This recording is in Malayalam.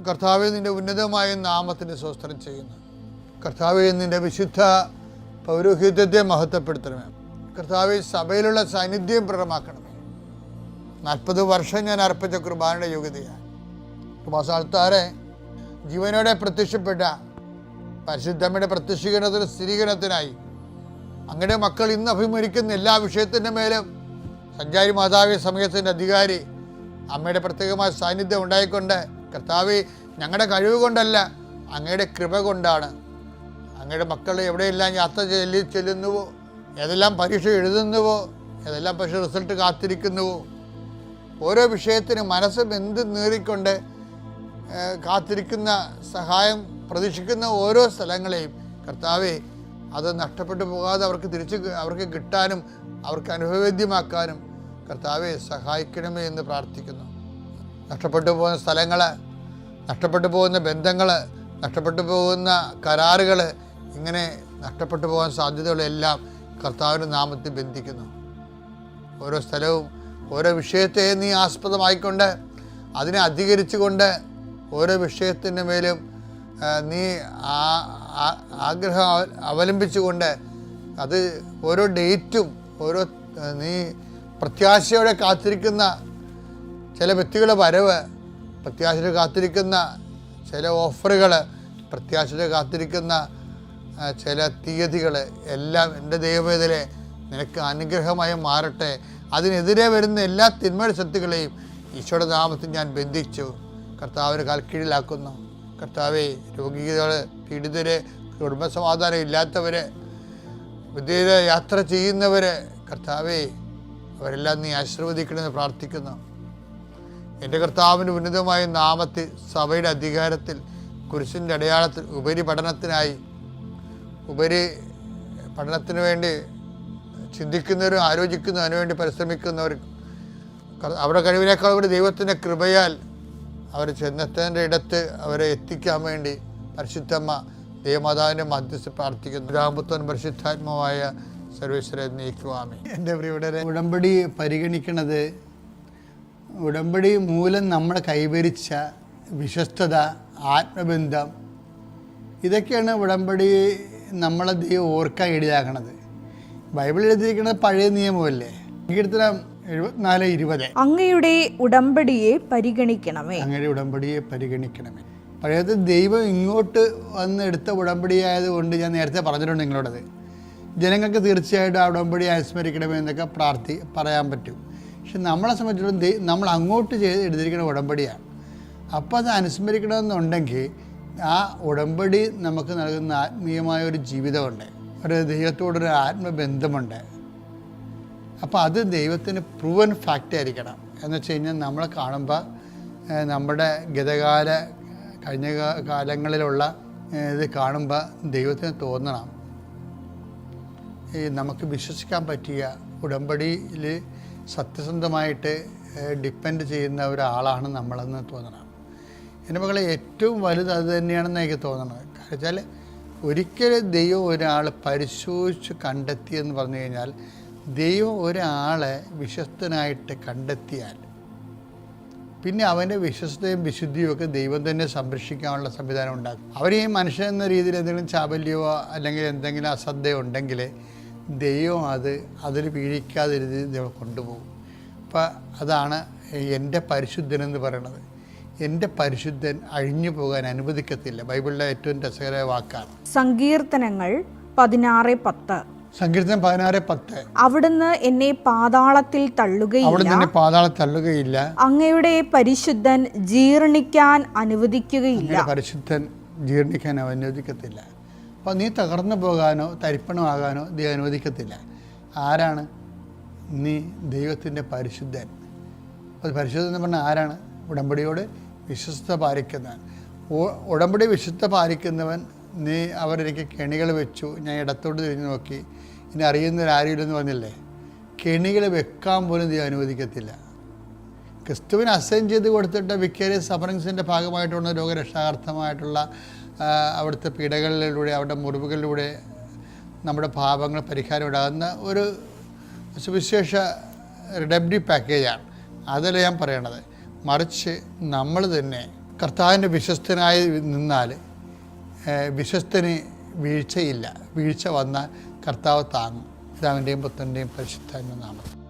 കർത്താവേ, നിൻ്റെ ഉന്നതമായ നാമത്തിന് സ്തോത്രം ചെയ്യുന്നു. കർത്താവേ, നിൻ്റെ വിശുദ്ധ പൗരോഹിത്യത്തെ മഹത്വപ്പെടുത്തണമേ. കർത്താവേ, സഭയിലുള്ള സാന്നിധ്യം പ്രകടമാക്കണമേ. 40 വർഷം ഞാൻ അർപ്പിച്ച കുർബാനയുടെ യോഗ്യതയാണ്. കൃപാസ്ഥാനത്താറെ ജീവനോടെ പ്രത്യക്ഷപ്പെട്ട പരിശുദ്ധമ്മയുടെ പ്രത്യക്ഷീകരണത്തിന് സ്ഥിരീകരണത്തിനായി അങ്ങയുടെ മക്കൾ ഇന്ന് അഭിമുഖിക്കുന്ന എല്ലാ വിഷയത്തിൻ്റെ മേലും സഞ്ചാരി മാതാവി സമയത്തിൻ്റെ അധികാരി അമ്മയുടെ പ്രത്യേകമായ സാന്നിധ്യം ഉണ്ടായിക്കൊണ്ട്, കർത്താവേ, ഞങ്ങളുടെ കഴിവ് കൊണ്ടല്ല, അങ്ങയുടെ കൃപ കൊണ്ടാണ് അങ്ങയുടെ മക്കൾ എവിടെയെല്ലാം യാത്ര ചെല്ലുന്നുവോ, ഏതെല്ലാം പരീക്ഷ എഴുതുന്നുവോ, ഏതെല്ലാം പരീക്ഷ റിസൾട്ട് കാത്തിരിക്കുന്നുവോ, ഓരോ വിഷയത്തിനും മനസ്സ് എന്ത് നീറിക്കൊണ്ട് കാത്തിരിക്കുന്ന സഹായം പ്രതീക്ഷിക്കുന്ന ഓരോ സ്ഥലങ്ങളെയും കർത്താവേ, അത് നഷ്ടപ്പെട്ടു പോകാതെ അവർക്ക് കിട്ടാനും അവർക്ക് അനുഭവവേദ്യമാക്കാനും കർത്താവെ സഹായിക്കണമേ എന്ന് പ്രാർത്ഥിക്കുന്നു. നഷ്ടപ്പെട്ടു പോകുന്ന സ്ഥലങ്ങൾ, നഷ്ടപ്പെട്ടു പോകുന്ന ബന്ധങ്ങൾ, നഷ്ടപ്പെട്ടു പോകുന്ന കരാറുകൾ, ഇങ്ങനെ നഷ്ടപ്പെട്ടു പോകാൻ സാധ്യതകളെല്ലാം കർത്താവിൻ്റെ നാമത്തിൽ ബന്ധിക്കുന്നു. ഓരോ സ്ഥലവും ഓരോ വിഷയത്തെ നീ ആസ്പദമായിക്കൊണ്ട് അതിനെ അധികരിച്ചുകൊണ്ട് ഓരോ വിഷയത്തിൻ്റെ മേലും നീ ആഗ്രഹം അവലംബിച്ചുകൊണ്ട് അത് ഓരോ ഡേറ്റും ഓരോ നീ പ്രത്യാശയോടെ കാത്തിരിക്കുന്ന ചില വ്യക്തികളുടെ വരവ്, പ്രത്യാശയോടെ കാത്തിരിക്കുന്ന ചില ഓഫറുകൾ, പ്രത്യാശയോടെ കാത്തിരിക്കുന്ന ചില തീയതികൾ എല്ലാം എൻ്റെ ദൈവവേദനയെ നിനക്ക് അനുഗ്രഹമായി മാറട്ടെ. അതിനെതിരെ വരുന്ന എല്ലാ തിന്മയുടെ ശക്തികളെയും ഈശോയുടെ നാമത്തിൽ ഞാൻ ബന്ധിച്ചു കർത്താവിന് കാൽക്കീഴിലാക്കുന്നു. കർത്താവെ, രോഗികൾ, പീഡിതർ, കുടുംബസമാധാനം ഇല്ലാത്തവർ, വിദേശ യാത്ര ചെയ്യുന്നവർ, കർത്താവെ, അവരെല്ലാം നീ ആശീർവദിക്കണമെന്ന് പ്രാർത്ഥിക്കുന്നു. എൻ്റെ കർത്താവിൻ്റെ ഉന്നതമായ നാമത്തിൽ സഭയുടെ അധികാരത്തിൽ കുരിശിൻ്റെ അടയാളത്തിൽ ഉപരി പഠനത്തിന് വേണ്ടി ചിന്തിക്കുന്നവരും ആലോചിക്കുന്നവരും അതിനുവേണ്ടി പരിശ്രമിക്കുന്നവരും അവരുടെ കഴിവിനേക്കാൾ കൂടി ദൈവത്തിൻ്റെ കൃപയാൽ അവർ ചെന്നെത്തേണ്ട ഇടത്ത് അവരെ എത്തിക്കാൻ വേണ്ടി പരിശുദ്ധമ്മ ദൈവമാതാവിൻ്റെ മധ്യസ്ഥ പ്രാർത്ഥിക്കുന്നു. രാമപുത്രൻ പരിശുദ്ധാത്മാവായ സർവേശ്വരൻ നീക്കുവാമേ. എൻ്റെ പ്രിയപ്പെട്ടവരെ, ഉടമ്പടി പരിഗണിക്കുന്നത് ഉടമ്പടി മൂലം നമ്മൾ കൈവരിച്ച വിശ്വസ്തത, ആത്മബന്ധം, ഇതൊക്കെയാണ് ഉടമ്പടി നമ്മളെ ദൈവം ഓർക്കാൻ ഇടയാക്കണത്. ബൈബിളിൽ എഴുതിയിരിക്കുന്നത് പഴയ നിയമമല്ലേ. കീർത്തനം 74:20 അങ്ങയുടെ ഉടമ്പടിയെ പരിഗണിക്കണമേ. പഴയത് ദൈവം ഇങ്ങോട്ട് വന്ന് എടുത്ത ഉടമ്പടിയായതുകൊണ്ട് ഞാൻ നേരത്തെ പറഞ്ഞിട്ടുണ്ട് നിങ്ങളോടത്. ജനങ്ങൾക്ക് തീർച്ചയായിട്ടും ആ ഉടമ്പടി അനുസ്മരിക്കണമേ എന്നൊക്കെ പറയാൻ പറ്റും. പക്ഷെ നമ്മളെ സംബന്ധിച്ചിടത്തോളം നമ്മൾ അങ്ങോട്ട് എടുത്തിരിക്കുന്ന ഉടമ്പടിയാണ്. അപ്പോൾ അത് അനുസ്മരിക്കണമെന്നുണ്ടെങ്കിൽ ആ ഉടമ്പടി നമുക്ക് നൽകുന്ന ആത്മീയമായ ഒരു ജീവിതമുണ്ട്, ഒരു ദൈവത്തോടൊരു ആത്മബന്ധമുണ്ട്. അപ്പോൾ അത് ദൈവത്തിന് പ്രൂവൻ ഫാക്റ്റ് ആയിരിക്കണം. എന്ന് വെച്ച് കഴിഞ്ഞാൽ നമ്മളെ കാണുമ്പോൾ നമ്മുടെ കഴിഞ്ഞ കാലങ്ങളിലുള്ള ഇത് കാണുമ്പോൾ ദൈവത്തിന് തോന്നണം, നമുക്ക് വിശ്വസിക്കാൻ പറ്റിയ ഉടമ്പടിയിൽ സത്യസന്ധമായിട്ട് ഡിപ്പെൻഡ് ചെയ്യുന്ന ഒരാളാണ് നമ്മളെന്ന് തോന്നണം. എൻ്റെ മക്കളെ, ഏറ്റവും വലുത് അത് തന്നെയാണെന്ന് എനിക്ക് തോന്നണത്. കാരണം വെച്ചാൽ ഒരിക്കലും ദൈവം ഒരാൾ പരിശോധിച്ച് കണ്ടെത്തിയെന്ന് പറഞ്ഞു കഴിഞ്ഞാൽ, ദൈവം ഒരാളെ വിശ്വസ്തനായിട്ട് കണ്ടെത്തിയാൽ പിന്നെ അവൻ്റെ വിശ്വസ്തയും വിശുദ്ധിയും ഒക്കെ ദൈവം തന്നെ സംരക്ഷിക്കാനുള്ള സംവിധാനം ഉണ്ടാകും. അവരെ ഈ മനുഷ്യൻ എന്ന രീതിയിൽ എന്തെങ്കിലും ചാബല്യമോ അല്ലെങ്കിൽ എന്തെങ്കിലും അശ്രദ്ധയോ ഉണ്ടെങ്കിൽ ദൈവം അതിൽ വീഴിക്കാതെ ദൈവം കൊണ്ടുപോകും. അപ്പം അതാണ് എൻ്റെ പരിശുദ്ധനെന്ന് പറയണത്. എൻ്റെ പരിശുദ്ധൻ അഴിഞ്ഞു പോകാൻ അനുവദിക്കത്തില്ല. ബൈബിളിലെ ഏറ്റവും രസകരമായ വാക്കാണ്. സങ്കീർത്തനങ്ങൾ 16:10. സങ്കീർത്തനം 16:10. അവിടുന്ന് എന്നെ പാതാളത്തിൽ തള്ളുകയില്ല, അങ്ങയുടെ പരിശുദ്ധൻ ജീർണിക്കാൻ അനുവദിക്കുകയില്ല. പരിശുദ്ധൻ ജീർണിക്കാൻ അനുവദിക്കത്തില്ല. അപ്പോൾ നീ തകർന്നു പോകാനോ തരിപ്പണമാകാനോ ദൈവം അനുവദിക്കത്തില്ല. ആരാണ് നീ? ദൈവത്തിൻ്റെ പരിശുദ്ധൻ. അത് പരിശുദ്ധൻ എന്ന് പറഞ്ഞാൽ ആരാണ്? ഉടമ്പടിയോട് വിശ്വസ്ത പാലിക്കുന്നവൻ. ഉടമ്പടി വിശ്വസ്ത പാലിക്കുന്നവൻ. നീ അവരെനിക്ക് കെണികൾ വെച്ചു, ഞാൻ ഇടത്തോട്ട് തിരിഞ്ഞു നോക്കി, ഇനി അറിയുന്നവരാരുമില്ലെന്ന് പറഞ്ഞില്ലേ? കെണികൾ വെക്കാൻ പോലും ദൈവം അനുവദിക്കത്തില്ല. ക്രിസ്തുവിന് അസൈൻ ചെയ്ത് കൊടുത്തിട്ട് വിക്കേരിയസ് സഫറിങ്സിൻ്റെ ഭാഗമായിട്ടുള്ള രോഗരക്ഷാർത്ഥമായിട്ടുള്ള അവിടുത്തെ പീഡകളിലൂടെ അവരുടെ മുറിവുകളിലൂടെ നമ്മുടെ പാപങ്ങൾ പരിഹാരം ഉണ്ടാകുന്ന ഒരു സുവിശേഷ റിഡംപ്റ്റീവ് പാക്കേജാണ്. അതല്ല ഞാൻ പറയണത്. മറിച്ച് നമ്മൾ തന്നെ കർത്താവിൻ്റെ വിശ്വസ്തനായി നിന്നാൽ വിശ്വസ്തന് വീഴ്ചയില്ല. വീഴ്ച വന്നാൽ കർത്താവ് താങ്ങും. പിതാവിൻ്റെയും പുത്രൻ്റെയും പരിശുദ്ധാത്മ നാമത്തിൽ.